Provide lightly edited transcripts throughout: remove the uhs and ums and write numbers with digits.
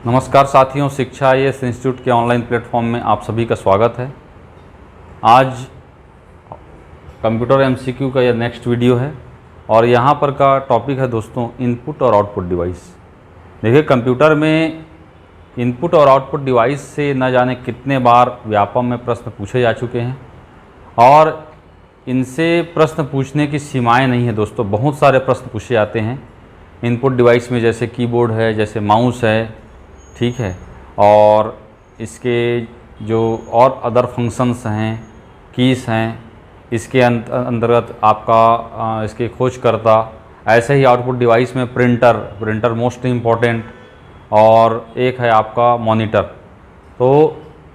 नमस्कार साथियों, शिक्षा आईएएस इंस्टीट्यूट के ऑनलाइन प्लेटफॉर्म में आप सभी का स्वागत है। आज कंप्यूटर एमसीक्यू का यह नेक्स्ट वीडियो है और यहाँ पर का टॉपिक है दोस्तों इनपुट और आउटपुट डिवाइस। देखिए, कंप्यूटर में इनपुट और आउटपुट डिवाइस से न जाने कितने बार व्यापम में प्रश्न पूछे जा चुके हैं और इनसे प्रश्न पूछने की सीमाएं नहीं है दोस्तों। बहुत सारे प्रश्न पूछे जाते हैं इनपुट डिवाइस में, जैसे कीबोर्ड है, जैसे माउस है, ठीक है, और इसके जो और अदर फंक्शंस हैं, कीज़ हैं, इसके अंतर्गत आपका इसके खोजकर्ता। ऐसे ही आउटपुट डिवाइस में प्रिंटर मोस्ट इम्पॉर्टेंट, और एक है आपका मॉनिटर। तो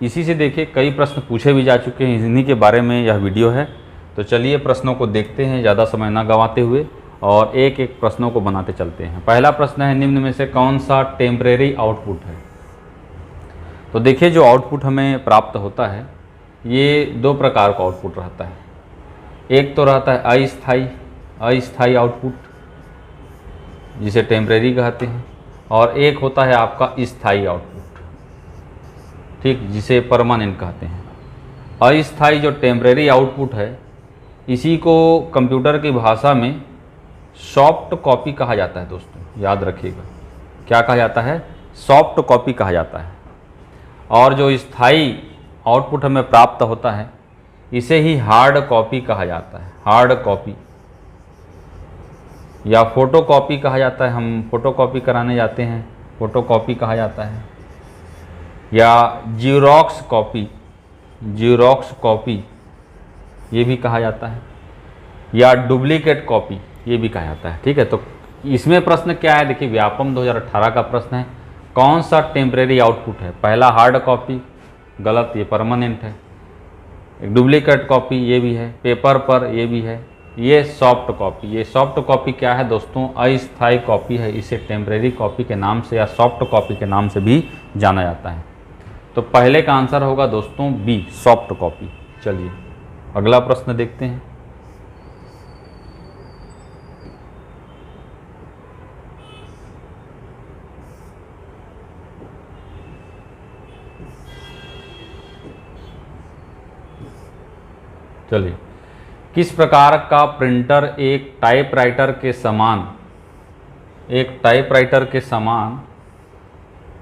इसी से देखिए कई प्रश्न पूछे भी जा चुके हैं, इन्हीं के बारे में यह वीडियो है। तो चलिए प्रश्नों को देखते हैं ज़्यादा समय ना गंवाते हुए और एक एक प्रश्नों को बनाते चलते हैं। पहला प्रश्न है, निम्न में से कौन सा टेम्परेरी आउटपुट है? तो देखिए, जो आउटपुट हमें प्राप्त होता है ये दो प्रकार का आउटपुट रहता है। एक तो रहता है अस्थाई आउटपुट, जिसे टेम्परेरी कहते हैं, और एक होता है आपका स्थायी आउटपुट, ठीक, जिसे परमानेंट कहते हैं। अस्थाई जो टेम्परेरी आउटपुट है, इसी को कंप्यूटर की भाषा में सॉफ्ट कॉपी कहा जाता है दोस्तों, याद रखिएगा। क्या कहा जाता है? सॉफ्ट कॉपी कहा जाता है। और जो स्थायी आउटपुट हमें प्राप्त होता है इसे ही हार्ड कॉपी कहा जाता है। हार्ड कॉपी या फोटो कॉपी कहा जाता है। हम फोटो कॉपी कराने जाते हैं, फोटो कॉपी कहा जाता है। या जीरोक्स कॉपी ये भी कहा जाता है, या डुप्लीकेट कॉपी ये भी कहा जाता है, ठीक है। तो इसमें प्रश्न क्या है? देखिए, व्यापम 2018 का प्रश्न है, कौन सा टेम्परेरी आउटपुट है? पहला हार्ड कॉपी, गलत, ये परमानेंट है। एक डुप्लीकेट कॉपी ये भी है, पेपर पर ये भी है। ये सॉफ्ट कॉपी, ये सॉफ्ट कॉपी क्या है दोस्तों? अस्थायी कॉपी है। इसे टेम्परेरी कॉपी के नाम से या सॉफ्ट कॉपी के नाम से भी जाना जाता है। तो पहले का आंसर होगा दोस्तों बी, सॉफ्ट कॉपी। चलिए अगला प्रश्न देखते हैं। चलिए, किस प्रकार का प्रिंटर एक टाइपराइटर के समान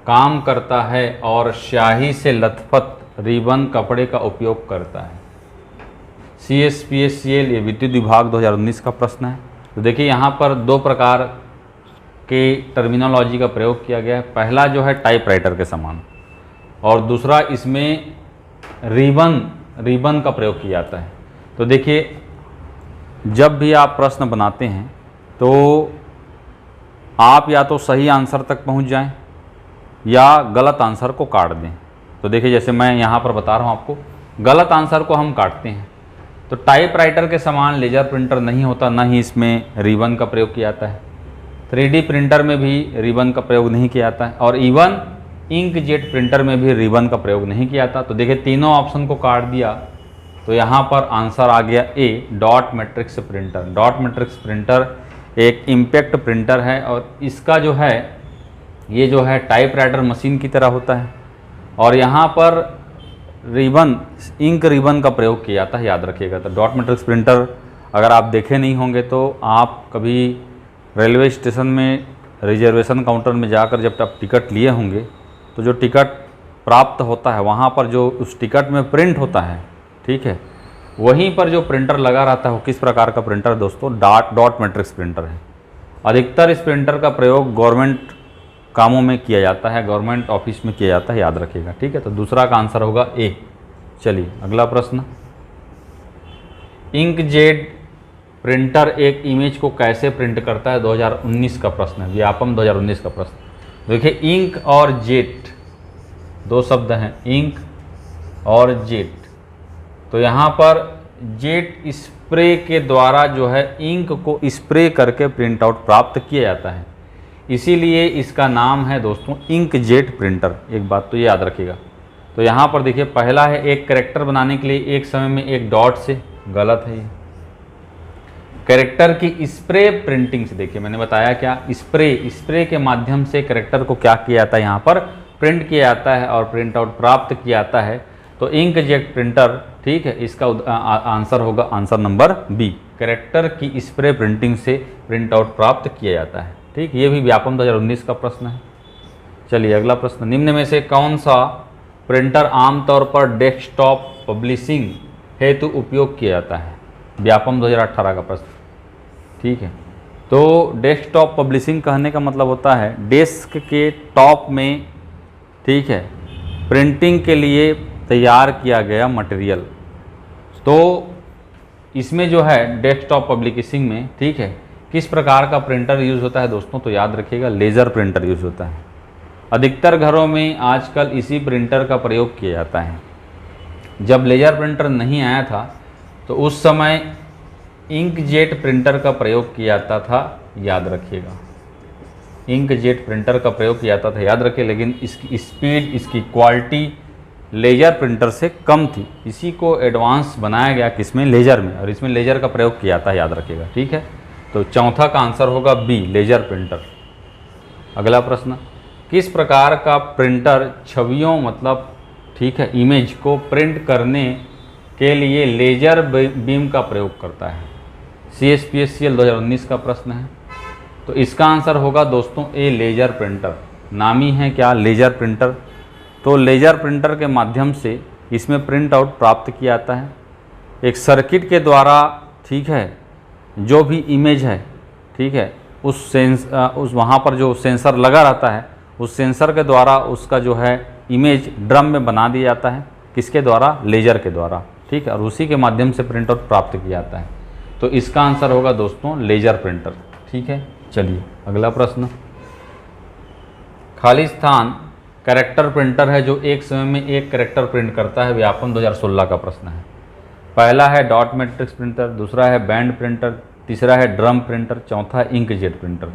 काम करता है और स्याही से लथपथ रिबन कपड़े का उपयोग करता है? CSPSCL, ये विद्युत विभाग 2019 का प्रश्न है। तो देखिए, यहाँ पर दो प्रकार के टर्मिनोलॉजी का प्रयोग किया गया है। पहला जो है टाइपराइटर के समान, और दूसरा इसमें रिबन का प्रयोग किया जाता है। तो देखिए, जब भी आप प्रश्न बनाते हैं तो आप या तो सही आंसर तक पहुंच जाएं या गलत आंसर को काट दें। तो देखिए, जैसे मैं यहाँ पर बता रहा हूँ आपको, गलत आंसर को हम काटते हैं। तो टाइपराइटर के समान लेजर प्रिंटर नहीं होता, ना ही इसमें रिबन का प्रयोग किया जाता है। 3D प्रिंटर में भी रिबन का प्रयोग नहीं किया जाता है, और इवन इंकजेट प्रिंटर में भी रिबन का प्रयोग नहीं किया जाता। तो देखिए, तीनों ऑप्शन को काट दिया तो यहाँ पर आंसर आ गया A, dot matrix printer. Dot matrix printer एक इम्पैक्ट प्रिंटर है और इसका जो है ये जो है टाइपराइटर मशीन की तरह होता है, और यहाँ पर इंक रिबन का प्रयोग किया जाता है, याद रखिएगा। तो डॉट मैट्रिक्स प्रिंटर अगर आप देखे नहीं होंगे तो आप कभी रेलवे स्टेशन में रिजर्वेशन काउंटर में जाकर जब आप टिकट लिए होंगे तो जो टिकट प्राप्त होता है वहाँ पर जो उस टिकट में प्रिंट होता है, ठीक है, वहीं पर जो प्रिंटर लगा रहता है वो किस प्रकार का प्रिंटर दोस्तों? डॉट मैट्रिक्स प्रिंटर है। अधिकतर इस प्रिंटर का प्रयोग गवर्नमेंट कामों में किया जाता है, गवर्नमेंट ऑफिस में किया जाता है, याद रखिएगा, ठीक है। तो दूसरा का आंसर होगा ए। चलिए अगला प्रश्न, इंकजेट प्रिंटर एक इमेज को कैसे प्रिंट करता है? 2019 का प्रश्न है, व्यापम 2019 का प्रश्न। देखिए, इंक और जेट दो शब्द हैं, इंक और जेट। तो यहाँ पर जेट स्प्रे के द्वारा जो है इंक को स्प्रे करके प्रिंट आउट प्राप्त किया जाता है, इसीलिए इसका नाम है दोस्तों इंकजेट प्रिंटर। एक बात तो ये याद रखिएगा। तो यहाँ पर देखिए, पहला है एक कैरेक्टर बनाने के लिए एक समय में एक डॉट से, गलत है ये। कैरेक्टर की स्प्रे प्रिंटिंग से, देखिए मैंने बताया क्या, स्प्रे के माध्यम से कैरेक्टर को क्या किया जाता है यहाँ पर प्रिंट किया जाता है और प्रिंट आउट प्राप्त किया जाता है तो इंकजेट प्रिंटर, ठीक है, इसका आंसर होगा आंसर नंबर बी, कैरेक्टर की स्प्रे प्रिंटिंग से प्रिंट आउट प्राप्त किया जाता है। ठीक, ये भी व्यापम 2019 का प्रश्न है। चलिए अगला प्रश्न, निम्न में से कौन सा प्रिंटर आमतौर पर डेस्कटॉप पब्लिशिंग हेतु उपयोग किया जाता है? व्यापम 2018 का प्रश्न। ठीक है, तो डेस्कटॉप पब्लिशिंग कहने का मतलब होता है डेस्क के टॉप में, ठीक है, प्रिंटिंग के लिए तैयार किया गया मटेरियल। तो इसमें जो है डेस्कटॉप पब्लिशिंग में, ठीक है, किस प्रकार का प्रिंटर यूज़ होता है दोस्तों? तो याद रखिएगा लेज़र प्रिंटर यूज़ होता है। अधिकतर घरों में आजकल इसी प्रिंटर का प्रयोग किया जाता है। जब लेज़र प्रिंटर नहीं आया था तो उस समय इंकजेट प्रिंटर का प्रयोग किया जाता था, याद रखिएगा, इंकजेट प्रिंटर का प्रयोग किया जाता था, याद रखिए, लेकिन इसकी स्पीड, इसकी क्वालिटी लेज़र प्रिंटर से कम थी। इसी को एडवांस बनाया गया किसमें? लेज़र में, और इसमें लेज़र का प्रयोग किया जाता है, याद रखिएगा। ठीक है, तो चौथा का आंसर होगा बी, लेज़र प्रिंटर। अगला प्रश्न, किस प्रकार का प्रिंटर छवियों मतलब, ठीक है, इमेज को प्रिंट करने के लिए लेज़र बीम का प्रयोग करता है? CSPSCL 2019 का प्रश्न है। तो इसका आंसर होगा दोस्तों ए, लेज़र प्रिंटर। नामी है क्या? Laser printer. तो लेज़र प्रिंटर के माध्यम से इसमें प्रिंट आउट प्राप्त किया जाता है एक सर्किट के द्वारा, ठीक है, जो भी इमेज है, ठीक है, उस वहाँ पर जो सेंसर लगा रहता है, उस सेंसर के द्वारा उसका जो है इमेज ड्रम में बना दिया जाता है, किसके द्वारा? लेज़र के द्वारा। ठीक है, और उसी के माध्यम से प्रिंट आउट प्राप्त किया जाता है। तो इसका आंसर होगा दोस्तों लेज़र प्रिंटर। ठीक है, चलिए अगला प्रश्न, खाली स्थान कैरेक्टर प्रिंटर है जो एक समय में एक कैरेक्टर प्रिंट करता है। व्यापम 2016 का प्रश्न है। पहला है डॉट मैट्रिक्स प्रिंटर, दूसरा है बैंड प्रिंटर, तीसरा है ड्रम प्रिंटर, चौथा है इंकजेट प्रिंटर।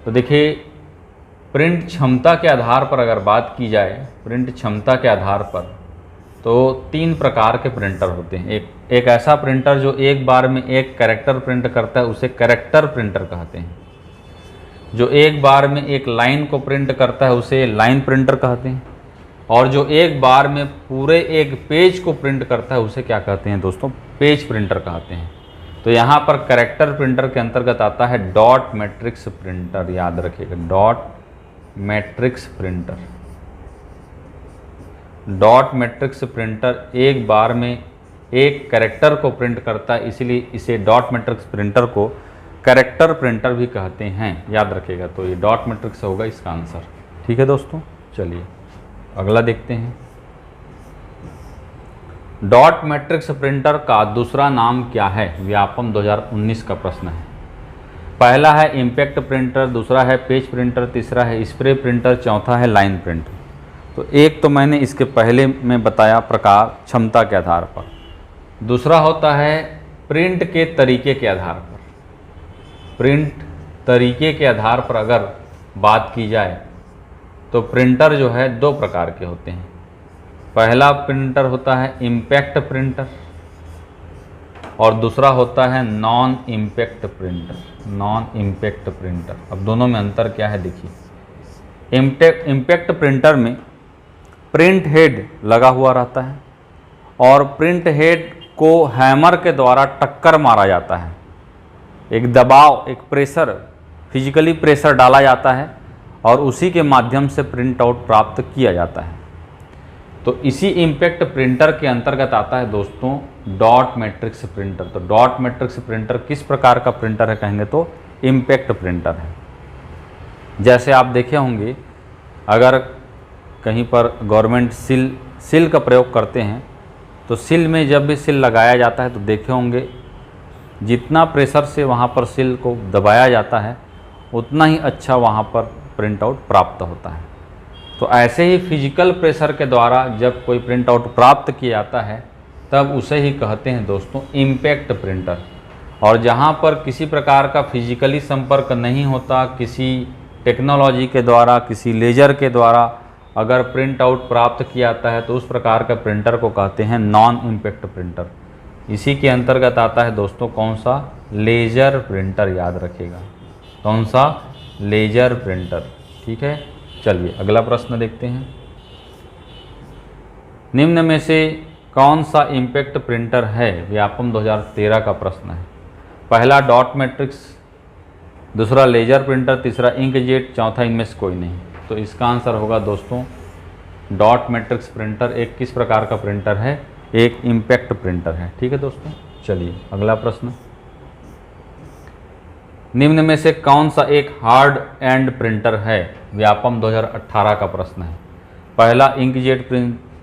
तो देखिए, प्रिंट क्षमता के आधार पर अगर बात की जाए, प्रिंट क्षमता के आधार पर, तो 3 प्रकार के प्रिंटर होते हैं। एक ऐसा प्रिंटर जो एक बार में एक कैरेक्टर प्रिंट करता है, उसे कैरेक्टर प्रिंटर कहते हैं। जो एक बार में एक लाइन को प्रिंट करता है, उसे लाइन प्रिंटर कहते हैं। और जो एक बार में पूरे एक पेज को प्रिंट करता है, उसे क्या कहते हैं दोस्तों? पेज प्रिंटर कहते हैं। तो यहाँ पर कैरेक्टर प्रिंटर के अंतर्गत आता है डॉट मैट्रिक्स प्रिंटर, याद रखिएगा, dot matrix printer. Dot matrix printer एक बार में एक कैरेक्टर को प्रिंट करता है, इसलिए इसे डॉट मैट्रिक्स प्रिंटर को कैरेक्टर प्रिंटर भी कहते हैं, याद रखिएगा। तो ये डॉट मैट्रिक्स होगा इसका आंसर। ठीक है दोस्तों, चलिए अगला देखते हैं। डॉट मैट्रिक्स प्रिंटर का दूसरा नाम क्या है? व्यापम 2019 का प्रश्न है। पहला है इम्पैक्ट प्रिंटर, दूसरा है पेज प्रिंटर, तीसरा है स्प्रे प्रिंटर, चौथा है लाइन प्रिंटर। तो एक तो मैंने इसके पहले में बताया प्रकार क्षमता के आधार पर, दूसरा होता है प्रिंट के तरीके के आधार पर। प्रिंट तरीके के आधार पर अगर बात की जाए तो प्रिंटर जो है 2 प्रकार के होते हैं। पहला प्रिंटर होता है इम्पैक्ट प्रिंटर और दूसरा होता है non impact printer. Non impact printer, अब दोनों में अंतर क्या है देखिए। इम्पैक्ट प्रिंटर में प्रिंट हेड लगा हुआ रहता है और प्रिंट हेड को हैमर के द्वारा टक्कर मारा जाता है। एक दबाव, एक प्रेशर, फिजिकली प्रेशर डाला जाता है और उसी के माध्यम से प्रिंट आउट प्राप्त किया जाता है। तो इसी इम्पैक्ट प्रिंटर के अंतर्गत आता है दोस्तों डॉट मैट्रिक्स प्रिंटर। तो डॉट मैट्रिक्स प्रिंटर किस प्रकार का प्रिंटर है कहेंगे तो इम्पैक्ट प्रिंटर है। जैसे आप देखे होंगे, अगर कहीं पर गवर्नमेंट सिल का प्रयोग करते हैं तो सिल में जब भी सिल लगाया जाता है तो देखे होंगे जितना प्रेशर से वहाँ पर सिल को दबाया जाता है उतना ही अच्छा वहाँ पर प्रिंट आउट प्राप्त होता है। तो ऐसे ही फिजिकल प्रेशर के द्वारा जब कोई प्रिंट आउट प्राप्त किया जाता है तब उसे ही कहते हैं दोस्तों इम्पैक्ट प्रिंटर। और जहाँ पर किसी प्रकार का फिजिकली संपर्क नहीं होता, किसी टेक्नोलॉजी के द्वारा, किसी लेजर के द्वारा अगर प्रिंट आउट प्राप्त किया जाता है तो उस प्रकार का प्रिंटर को कहते हैं नॉन इम्पैक्ट प्रिंटर। इसी के अंतर्गत आता है दोस्तों कौन सा? लेजर प्रिंटर, याद रखिएगा। कौन सा? Laser printer. ठीक है, चलिए अगला प्रश्न देखते हैं। निम्न में से कौन सा इम्पैक्ट प्रिंटर है? व्यापम 2013 का प्रश्न है। पहला डॉट मैट्रिक्स, दूसरा लेजर प्रिंटर, तीसरा इंकजेट, चौथा इनमें से कोई नहीं। तो इसका आंसर होगा दोस्तों डॉट मैट्रिक्स प्रिंटर एक किस प्रकार का प्रिंटर है? एक इम्पैक्ट प्रिंटर है। ठीक है दोस्तों, चलिए अगला प्रश्न। निम्न में से कौन सा एक हार्ड एंड प्रिंटर है? व्यापम 2018 का प्रश्न है। पहला इंकजेट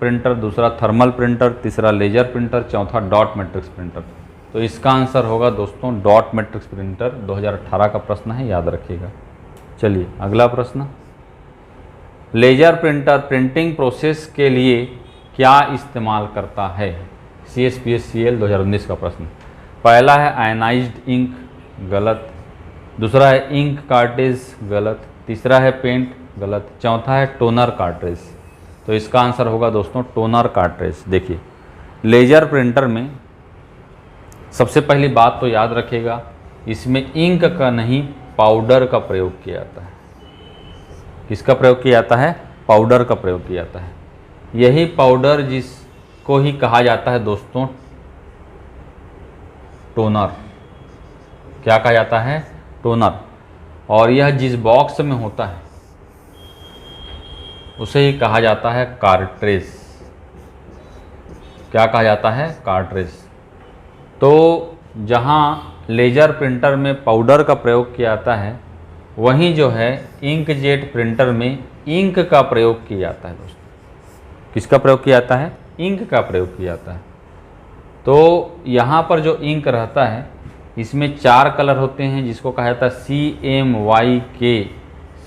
प्रिंटर, दूसरा थर्मल प्रिंटर, तीसरा लेजर प्रिंटर, चौथा डॉट मैट्रिक्स प्रिंटर। तो इसका आंसर होगा दोस्तों डॉट मैट्रिक्स प्रिंटर, 2018 का प्रश्न है, याद रखिएगा। चलिए अगला प्रश्न। लेजर प्रिंटर प्रिंटिंग प्रोसेस के लिए क्या इस्तेमाल करता है? CSPSCL 2019 का प्रश्न। पहला है आयनाइज्ड इंक, गलत। दूसरा है इंक कार्ट्रिज, गलत। तीसरा है पेंट, गलत। चौथा है टोनर कार्ट्रिज। तो इसका आंसर होगा दोस्तों टोनर कार्ट्रिज। देखिए लेजर प्रिंटर में सबसे पहली बात तो याद रखिएगा, इसमें इंक का नहीं पाउडर का प्रयोग किया जाता है। किसका प्रयोग किया जाता है? पाउडर का प्रयोग किया जाता है। यही पाउडर जिसको ही कहा जाता है दोस्तों टोनर। क्या कहा जाता है? टोनर। और यह जिस बॉक्स में होता है उसे ही कहा जाता है कार्ट्रिज। क्या कहा जाता है? कार्ट्रिज। तो जहाँ लेजर प्रिंटर में पाउडर का प्रयोग किया जाता है, वहीं जो है इंकजेट प्रिंटर में इंक का प्रयोग किया जाता है दोस्तों। किसका प्रयोग किया जाता है? इंक का प्रयोग किया जाता है। तो यहाँ पर जो इंक रहता है इसमें 4 कलर होते हैं, जिसको कहा जाता है CMYK।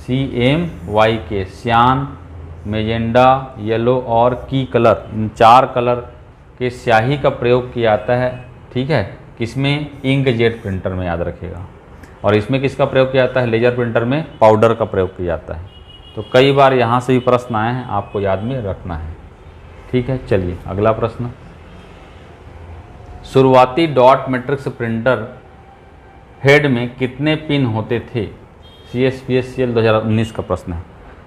CMYK सियान, मेजेंडा, येलो और की कलर। इन 4 कलर के स्याही का प्रयोग किया जाता है। ठीक है, किसमें? इंकजेट प्रिंटर में, याद रखिएगा। और इसमें किसका प्रयोग किया जाता है? लेजर प्रिंटर में पाउडर का प्रयोग किया जाता है। तो कई बार यहाँ से भी प्रश्न आए हैं, आपको याद में रखना है। ठीक है, चलिए अगला प्रश्न। शुरुआती डॉट मैट्रिक्स प्रिंटर हेड में कितने पिन होते थे? CSPSCL 2019 का प्रश्न है।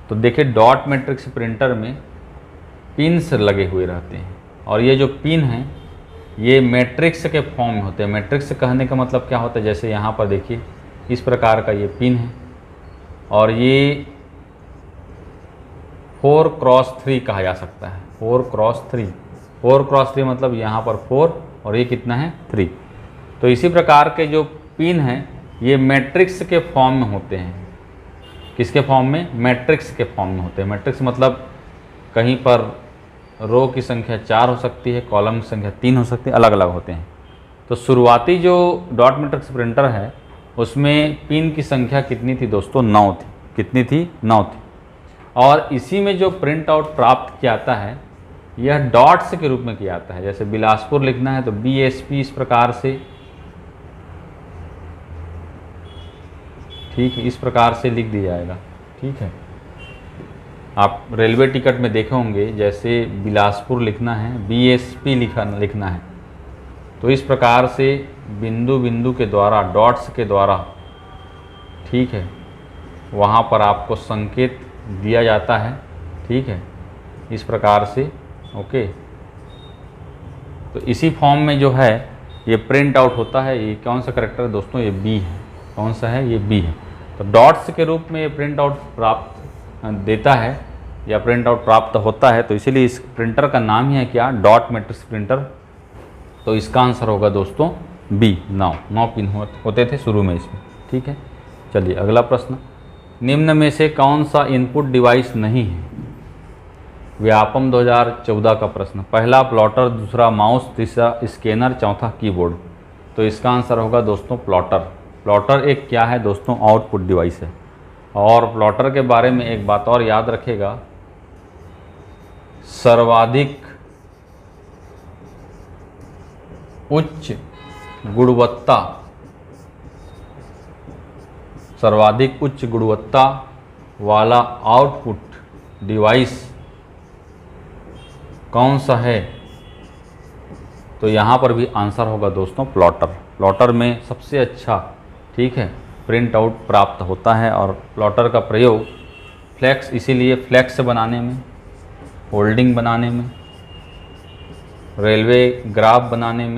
तो देखिए डॉट मैट्रिक्स प्रिंटर में पिन्स लगे हुए रहते हैं, और ये जो पिन हैं ये मैट्रिक्स के फॉर्म में होते हैं। मैट्रिक्स कहने का मतलब क्या होता है? जैसे यहाँ पर देखिए इस प्रकार का ये पिन है, और ये 4x3 कहा जा सकता है। 4x3, 4x3 मतलब यहाँ पर 4 और ये कितना है? 3। तो इसी प्रकार के जो पिन हैं ये मैट्रिक्स के फॉर्म में होते हैं। किसके फॉर्म में? मैट्रिक्स के फॉर्म में होते हैं। मैट्रिक्स मतलब कहीं पर रो की संख्या 4 हो सकती है, कॉलम की संख्या 3 हो सकती है, अलग अलग होते हैं। तो शुरुआती जो डॉट मैट्रिक्स प्रिंटर है उसमें पिन की संख्या कितनी थी दोस्तों? 9 थी। कितनी थी? 9 थी। और इसी में जो प्रिंट आउट प्राप्त किया जाता है यह डॉट्स के रूप में किया जाता है। जैसे बिलासपुर लिखना है तो BSP इस प्रकार से, ठीक है, इस प्रकार से लिख दिया जाएगा। ठीक है, आप रेलवे टिकट में देखे होंगे, जैसे बिलासपुर लिखना है BSP लिखना है, तो इस प्रकार से बिंदु बिंदु के द्वारा, डॉट्स के द्वारा, ठीक है, वहाँ पर आपको संकेत दिया जाता है। ठीक है, इस प्रकार से। ओके, तो इसी फॉर्म में जो है ये प्रिंट आउट होता है। ये कौन सा करेक्टर है दोस्तों? ये B है। कौन सा है? ये B है। तो डॉट्स के रूप में ये प्रिंट आउट प्राप्त देता है या प्रिंट आउट प्राप्त होता है, तो इसीलिए इस प्रिंटर का नाम ही है क्या? Dot matrix printer. तो इसका आंसर होगा दोस्तों B। 9 पिन होते थे शुरू में इसमें। ठीक है, चलिए अगला प्रश्न। निम्न में से कौन सा इनपुट डिवाइस नहीं है? व्यापम 2014 का प्रश्न। पहला प्लॉटर, दूसरा माउस, तीसरा स्कैनर, चौथा कीबोर्ड। तो इसका आंसर होगा दोस्तों प्लॉटर। प्लॉटर एक क्या है दोस्तों? आउटपुट डिवाइस है। और प्लॉटर के बारे में एक बात और याद रखेगा, सर्वाधिक उच्च गुणवत्ता वाला आउटपुट डिवाइस कौन सा है? तो यहाँ पर भी आंसर होगा दोस्तों प्लॉटर। प्लॉटर में सबसे अच्छा, ठीक है, प्रिंट आउट प्राप्त होता है। और प्लॉटर का प्रयोग फ्लैक्स, इसीलिए फ्लैक्स बनाने में, होल्डिंग बनाने में, रेलवे ग्राफ बनाने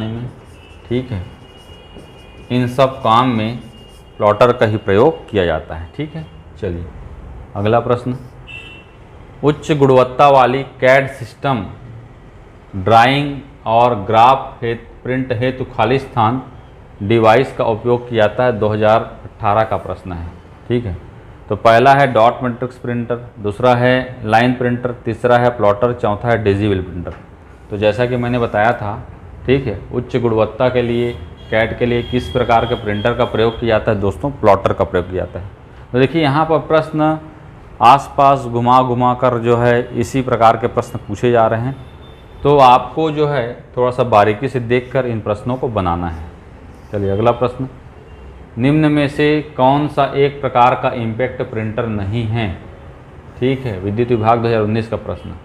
में, ठीक है, इन सब काम में प्लॉटर का ही प्रयोग किया जाता है, ठीक है। चलिए अगला प्रश्न, उच्च गुणवत्ता वाली कैड सिस्टम ड्राइंग और ग्राफ प्रिंट हेतु खाली स्थान डिवाइस का उपयोग किया जाता है, 2018 का प्रश्न है, ठीक है। तो पहला है डॉट मैट्रिक्स प्रिंटर, दूसरा है लाइन प्रिंटर, तीसरा है प्लॉटर, चौथा है डिजिबल प्रिंटर। तो जैसा कि मैंने बताया था, ठीक है, उच्च गुणवत्ता के लिए कैड के लिए किस प्रकार के प्रिंटर का प्रयोग किया जाता है दोस्तों, प्लॉटर का प्रयोग किया जाता है। तो देखिए यहाँ पर प्रश्न आसपास घुमा कर जो है इसी प्रकार के प्रश्न पूछे जा रहे हैं, तो आपको जो है थोड़ा सा बारीकी से देखकर इन प्रश्नों को बनाना है। चलिए अगला प्रश्न, निम्न में से कौन सा एक प्रकार का इम्पैक्ट प्रिंटर नहीं है, ठीक है, विद्युत विभाग 2019 का प्रश्न।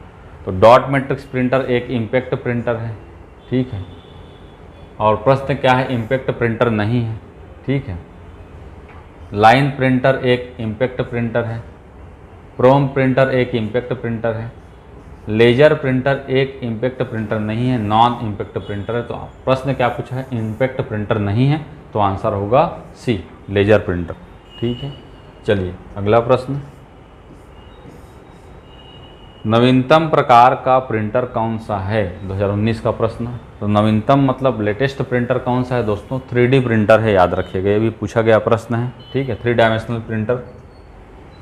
तो डॉट मैट्रिक्स प्रिंटर एक इम्पैक्ट प्रिंटर है, ठीक है, और प्रश्न क्या है, इम्पैक्ट प्रिंटर नहीं है, ठीक है। लाइन प्रिंटर एक इम्पैक्ट प्रिंटर है, क्रोम प्रिंटर एक इम्पैक्ट प्रिंटर है, लेजर प्रिंटर एक इम्पैक्ट प्रिंटर नहीं है, नॉन इम्पैक्ट प्रिंटर है। तो प्रश्न क्या पूछा है, इम्पैक्ट प्रिंटर नहीं है, तो आंसर होगा सी, लेजर प्रिंटर, ठीक है। चलिए अगला प्रश्न, नवीनतम प्रकार का प्रिंटर कौन सा है, 2019 का प्रश्न। तो नवीनतम मतलब लेटेस्ट प्रिंटर कौन सा है दोस्तों, 3D प्रिंटर है, याद रखिएगा, ये भी पूछा गया प्रश्न है, ठीक है, 3 डायमेंशनल प्रिंटर।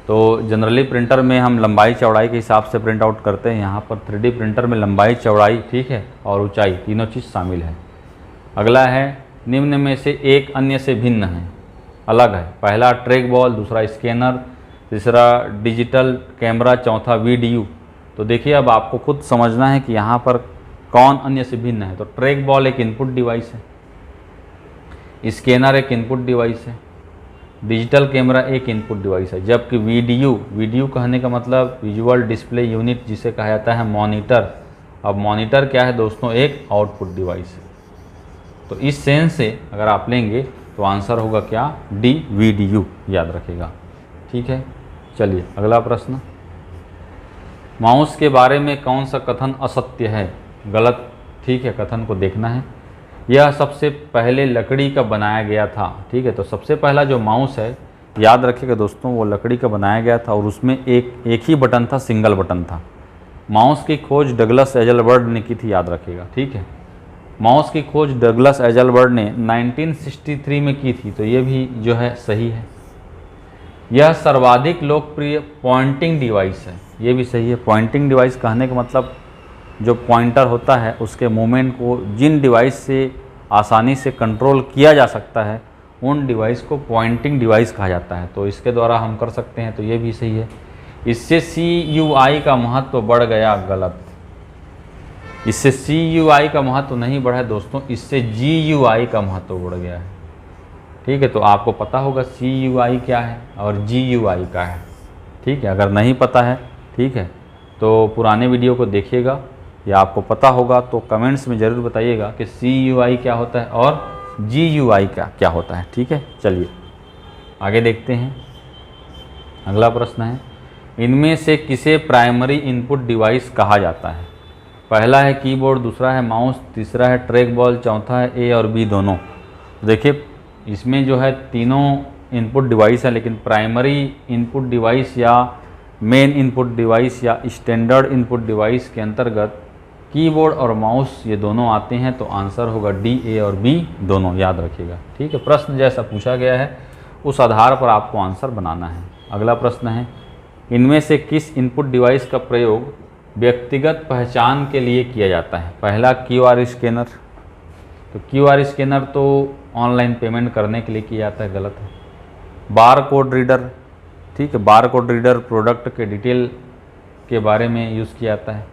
तो जनरली प्रिंटर में हम लंबाई चौड़ाई के हिसाब से प्रिंट आउट करते हैं, यहाँ पर 3D प्रिंटर में लंबाई चौड़ाई, ठीक है, और ऊंचाई, तीनों चीज़ शामिल है। अगला है, निम्न में से एक अन्य से भिन्न है, अलग है। पहला ट्रैक बॉल, दूसरा स्कैनर, तीसरा डिजिटल कैमरा, चौथा VDU। तो देखिए अब आपको खुद समझना है कि यहाँ पर कौन अन्य से भिन्न है। तो ट्रैक बॉल एक इनपुट डिवाइस है, स्कैनर एक इनपुट डिवाइस है, डिजिटल कैमरा एक इनपुट डिवाइस है, जबकि VDU कहने का मतलब विजुअल डिस्प्ले यूनिट, जिसे कहा जाता है मॉनिटर। अब मॉनिटर क्या है दोस्तों, एक आउटपुट डिवाइस है। तो इस सेंस से अगर आप लेंगे तो आंसर होगा क्या, डी, VDU, याद रखिएगा, ठीक है। चलिए अगला प्रश्न, माउस के बारे में कौन सा कथन असत्य है, गलत, ठीक है, कथन को देखना है। यह सबसे पहले लकड़ी का बनाया गया था, ठीक है। तो सबसे पहला जो माउस है, याद रखिएगा दोस्तों, वो लकड़ी का बनाया गया था और उसमें एक ही बटन था, सिंगल बटन था। माउस की खोज डगलस एज़लबर्ड ने की थी, याद रखिएगा, ठीक है। माउस की खोज डगलस एज़लबर्ड ने 1963 में की थी, तो ये भी जो है सही है। यह सर्वाधिक लोकप्रिय पॉइंटिंग डिवाइस है, ये भी सही है। पॉइंटिंग डिवाइस कहने का मतलब जो पॉइंटर होता है उसके मूवमेंट को जिन डिवाइस से आसानी से कंट्रोल किया जा सकता है, उन डिवाइस को पॉइंटिंग डिवाइस कहा जाता है। तो इसके द्वारा हम कर सकते हैं, तो ये भी सही है। इससे CUI का महत्व बढ़ गया, गलत। इससे CUI का महत्व नहीं बढ़ा है दोस्तों, इससे GUI का महत्व बढ़ गया है, ठीक है। तो आपको पता होगा CUI क्या है और GUI क्या है, ठीक है। अगर नहीं पता है, ठीक है, तो पुराने वीडियो को देखिएगा, या आपको पता होगा तो कमेंट्स में ज़रूर बताइएगा कि CUI क्या होता है और GUI क्या होता है, ठीक है। चलिए आगे देखते हैं। अगला प्रश्न है, इनमें से किसे प्राइमरी इनपुट डिवाइस कहा जाता है। पहला है कीबोर्ड, दूसरा है माउस, तीसरा है ट्रैक बॉल, चौथा है A और B दोनों। देखिए इसमें जो है तीनों इनपुट डिवाइस है, लेकिन प्राइमरी इनपुट डिवाइस या मेन इनपुट डिवाइस या स्टैंडर्ड इनपुट डिवाइस के अंतर्गत कीबोर्ड और माउस ये दोनों आते हैं। तो आंसर होगा D, A और B दोनों, याद रखिएगा, ठीक है। प्रश्न जैसा पूछा गया है उस आधार पर आपको आंसर बनाना है। अगला प्रश्न है, इनमें से किस इनपुट डिवाइस का प्रयोग व्यक्तिगत पहचान के लिए किया जाता है। पहला QR स्कैनर, तो QR स्कैनर तो ऑनलाइन पेमेंट करने के लिए किया जाता है, गलत है। बार कोड रीडर, ठीक है, बार कोड रीडर प्रोडक्ट के डिटेल के बारे में यूज़ किया जाता है।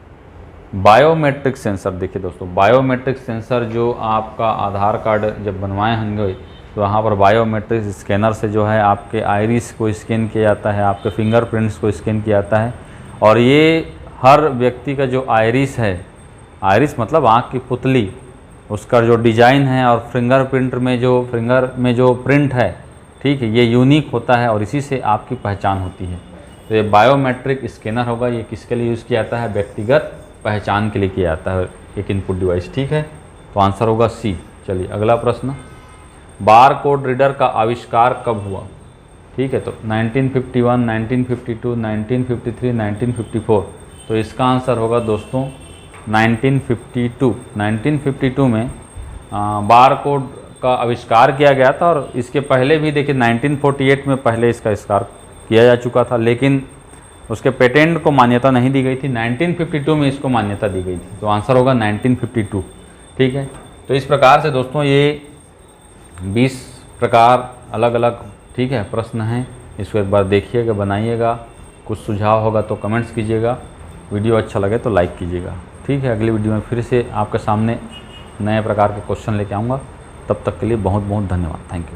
बायोमेट्रिक सेंसर, देखिए दोस्तों, बायोमेट्रिक सेंसर जो आपका आधार कार्ड जब बनवाए होंगे तो वहाँ पर बायोमेट्रिक स्कैनर से जो है आपके आइरिस को स्कैन किया जाता है, आपके फिंगरप्रिंट्स को स्कैन किया जाता है। और ये हर व्यक्ति का जो आइरिस है, आइरिस मतलब आँख की पुतली, उसका जो डिज़ाइन है और फिंगर में जो प्रिंट है, ठीक है, ये यूनिक होता है और इसी से आपकी पहचान होती है। तो ये बायोमेट्रिक स्कैनर होगा, ये किसके लिए यूज़ किया जाता है, व्यक्तिगत पहचान के लिए किया जाता है एक इनपुट डिवाइस। ठीक है, तो आंसर होगा सी। चलिए अगला प्रश्न, बार कोड रीडर का आविष्कार कब हुआ? ठीक है, तो 1951, 1952, 1953, 1954। तो इसका आंसर होगा दोस्तों 1952। 1952 में बार कोड का आविष्कार किया गया था, और इसके पहले भी देखिए 1948 में पहले इसका आविष्कार किया जा चुका था, लेकिन उसके पेटेंट को मान्यता नहीं दी गई थी। 1952 में इसको मान्यता दी गई थी, तो आंसर होगा 1952। ठीक है, तो इस प्रकार से दोस्तों ये 20 प्रकार अलग अलग, ठीक है, प्रश्न हैं। इसको एक बार देखिएगा, बनाइएगा, कुछ सुझाव होगा तो कमेंट्स कीजिएगा, वीडियो अच्छा लगे तो लाइक कीजिएगा। ठीक है, अगली वीडियो में फिर से आपके सामने नए प्रकार के क्वेश्चन लेके आऊँगा। तब तक के लिए बहुत बहुत धन्यवाद। Thank you.